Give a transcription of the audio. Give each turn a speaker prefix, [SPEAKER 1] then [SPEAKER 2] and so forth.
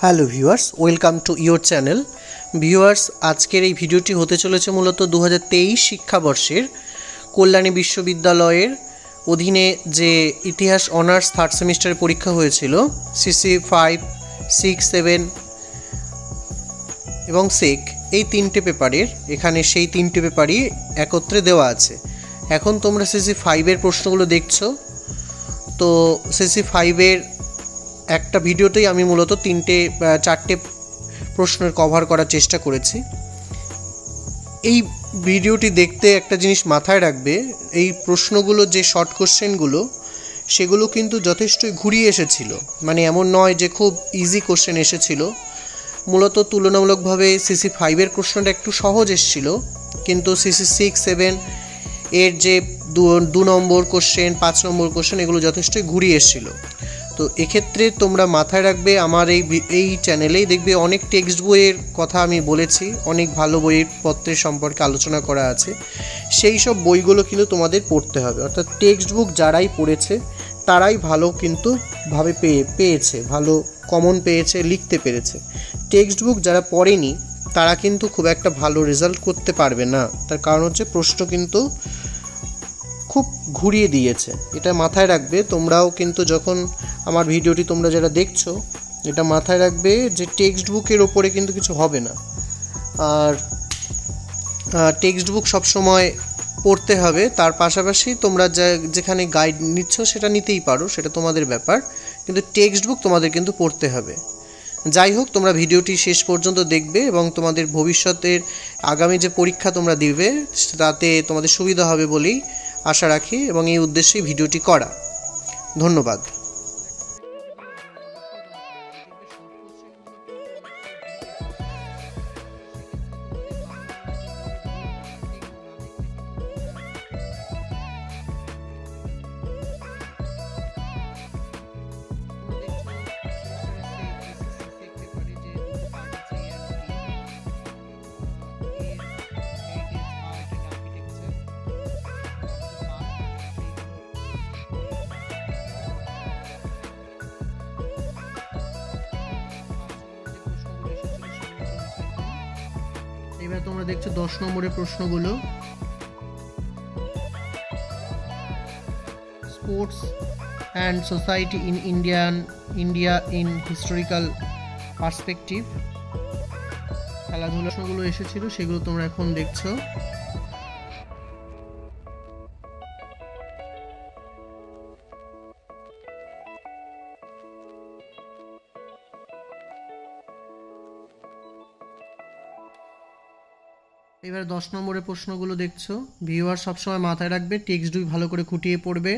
[SPEAKER 1] Hello viewers, welcome to your channel. Viewers, আজকের এই ভিডিওটি হতে চলেছে মূলত 2023 শিক্ষাবর্ষের কল্যাণী বিশ্ববিদ্যালয়ের অধীনে যে ইতিহাস অনার্স থার্ড সেমিস্টারের পরীক্ষা হয়েছিল সিসি 5, 6, 7 এবং সেক, এই তিনটে পেপারের এখানে সেই তিনটে পেপারই একত্রে দেওয়া আছে। এখন তোমরা সিসি 5-এর প্রশ্নগুলো দেখছো। তো সিসি 5-এর একটা ভিডিওতেই আমি মূলত চারটে প্রশ্নের কভার করার চেষ্টা করেছি। এই ভিডিওটি দেখতে একটা জিনিস মাথায় রাখবে, এই প্রশ্নগুলো যে শর্ট কোশ্চেনগুলো সেগুলো কিন্তু যথেষ্টই ঘুরিয়ে এসেছিল, মানে এমন নয় যে খুব ইজি কোশ্চেন এসেছিল। মূলত তুলনামূলকভাবে সিসি 5-এর প্রশ্নটা একটু সহজ এসেছিল, কিন্তু সিসি 6, 7 এর যে 2 নম্বর কোশ্চেন, 5 নম্বর কোশ্চেন এগুলো যথেষ্টই ঘুরিয়ে এসেছিল। তো এক্ষেত্রে তোমরা মাথায় রাখবে, আমার এই চ্যানেলেই দেখবে অনেক টেক্সট বইয়ের কথা আমি বলেছি, অনেক ভালো বইয়ের পত্রের সম্পর্কে আলোচনা করা আছে। সেই সব বইগুলো কিন্তু তোমাদের পড়তে হবে, অর্থাৎ টেক্সট বুক যারাই পড়েছে তারাই ভালো কিন্তু ভাবে পেয়েছে, ভালো কমন পেয়েছে, লিখতে পেরেছে। টেক্সট বুক যারা পড়েনি তারা কিন্তু খুব একটা ভালো রেজাল্ট করতে পারবে না। তার কারণ হচ্ছে প্রশ্ন কিন্তু খুব ঘুরিয়ে দিয়েছে, এটা মাথায় রাখবে। তোমরাও কিন্তু যখন আমার ভিডিওটি তোমরা যারা দেখছো, এটা মাথায় রাখবে যে টেক্সট বুকের ওপরে কিন্তু কিছু হবে না। আর টেক্সট বুক সবসময় পড়তে হবে, তার পাশাপাশি তোমরা যেখানে গাইড নিচ্ছ সেটা নিতেই পারো, সেটা তোমাদের ব্যাপার, কিন্তু টেক্সট বুক তোমাদের কিন্তু পড়তে হবে। যাই হোক, তোমরা ভিডিওটি শেষ পর্যন্ত দেখবে এবং তোমাদের ভবিষ্যতের আগামী যে পরীক্ষা তোমরা দিবে তাতে তোমাদের সুবিধা হবে বলেই আশা রাখি এবং এই উদ্দেশ্যেই ভিডিওটি করা। ধন্যবাদ। এবার তোমরা দেখছো 10 নম্বরের প্রশ্নগুলো। Sports and society in India in historical perspective, খেলাধুলা প্রশ্নগুলো এসেছিল, সেগুলো তোমরা এখন দেখছো। এবার 10 নম্বরের প্রশ্নগুলো দেখছো। ভিউয়ার সবসময় মাথায় রাখবে, টেক্সট বই ভালো করে খুঁটিয়ে পড়বে।